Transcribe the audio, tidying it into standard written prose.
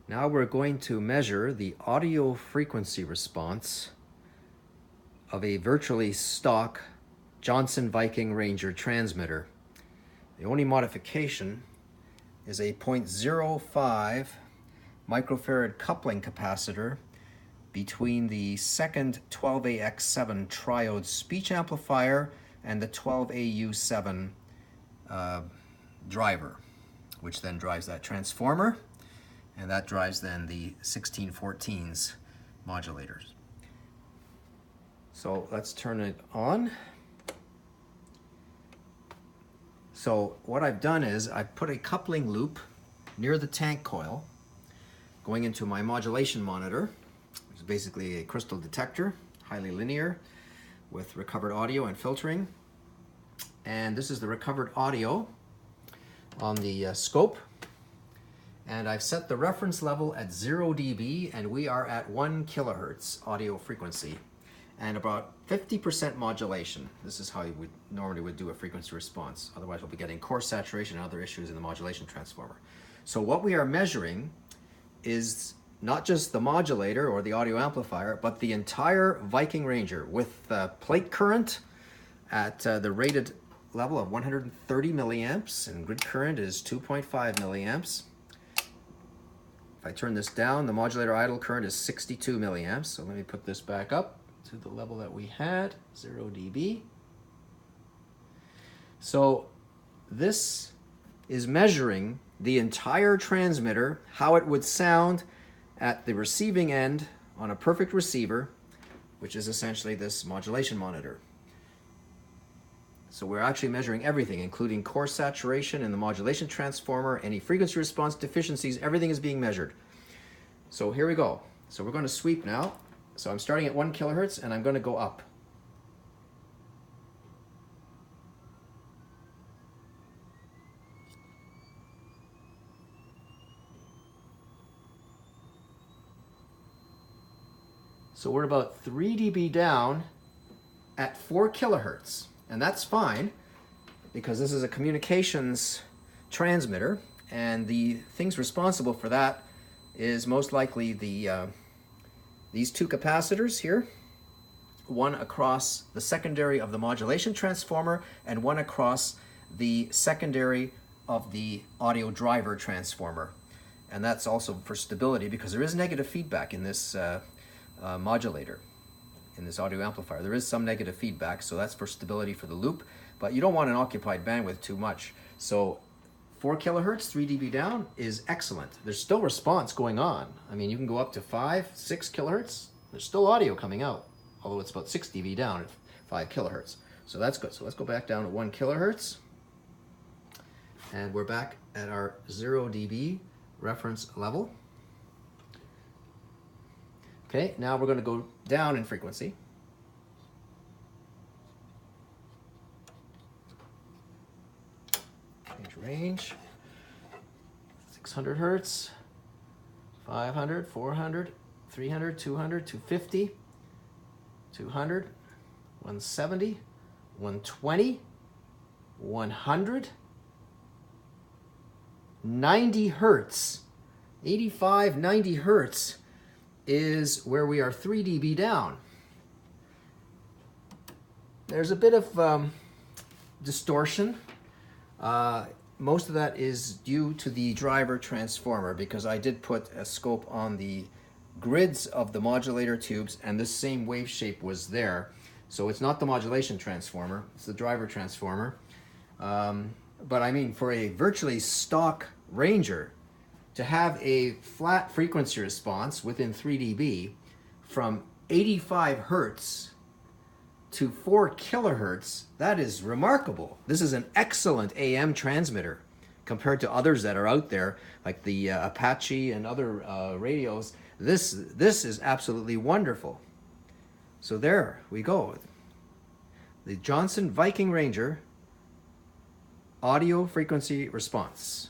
Now we're going to measure the audio frequency response of a virtually stock Johnson Viking Ranger transmitter. The only modification is a 0.05 microfarad coupling capacitor between the second 12AX7 triode speech amplifier and the 12AU7 driver, which then drives that transformer, and that drives then the 1614's modulators. So let's turn it on. So what I've done is I've put a coupling loop near the tank coil going into my modulation monitor. It's basically a crystal detector, highly linear, with recovered audio and filtering. And this is the recovered audio on the scope. And I've set the reference level at 0 dB, and we are at 1 kilohertz audio frequency and about 50% modulation. This is how you would normally do a frequency response. Otherwise we'll be getting coarse saturation and other issues in the modulation transformer. So what we are measuring is not just the modulator or the audio amplifier, but the entire Viking Ranger with plate current at the rated level of 130 milliamps, and grid current is 2.5 milliamps. If I turn this down, the modulator idle current is 62 milliamps. So let me put this back up to the level that we had, 0 dB. So this is measuring the entire transmitter, how it would sound at the receiving end on a perfect receiver, which is essentially this modulation monitor. So we're actually measuring everything, including core saturation in the modulation transformer, any frequency response deficiencies, everything is being measured. So here we go. So we're going to sweep now. So I'm starting at 1 kilohertz and I'm going to go up. So we're about 3 dB down at 4 kilohertz. And that's fine because this is a communications transmitter, and the things responsible for that is most likely these two capacitors here, one across the secondary of the modulation transformer and one across the secondary of the audio driver transformer. And that's also for stability because there is negative feedback in this modulator. In this audio amplifier, there is some negative feedback, so that's for stability for the loop, but you don't want an occupied bandwidth too much. So 4 kilohertz, 3 dB down is excellent. There's still response going on. I mean, you can go up to 5, 6 kilohertz. There's still audio coming out, although it's about 6 dB down at 5 kilohertz. So that's good. So let's go back down to 1 kilohertz. And we're back at our 0 dB reference level. Okay, now we're going to go down in frequency. Change range. 600 hertz, 500, 400, 300, 200, 250, 200, 170, 120, 100, 90 hertz, 85, 90 hertz. Is where we are 3 dB down. There's a bit of distortion. Most of that is due to the driver transformer because I did put a scope on the grids of the modulator tubes and this same wave shape was there. So it's not the modulation transformer, it's the driver transformer. But I mean, for a virtually stock Ranger, to have a flat frequency response within 3 dB from 85 hertz to 4 kilohertz, that is remarkable. This is an excellent AM transmitter compared to others that are out there, like the Apache and other radios. This is absolutely wonderful. So there we go. The Johnson Viking Ranger audio frequency response.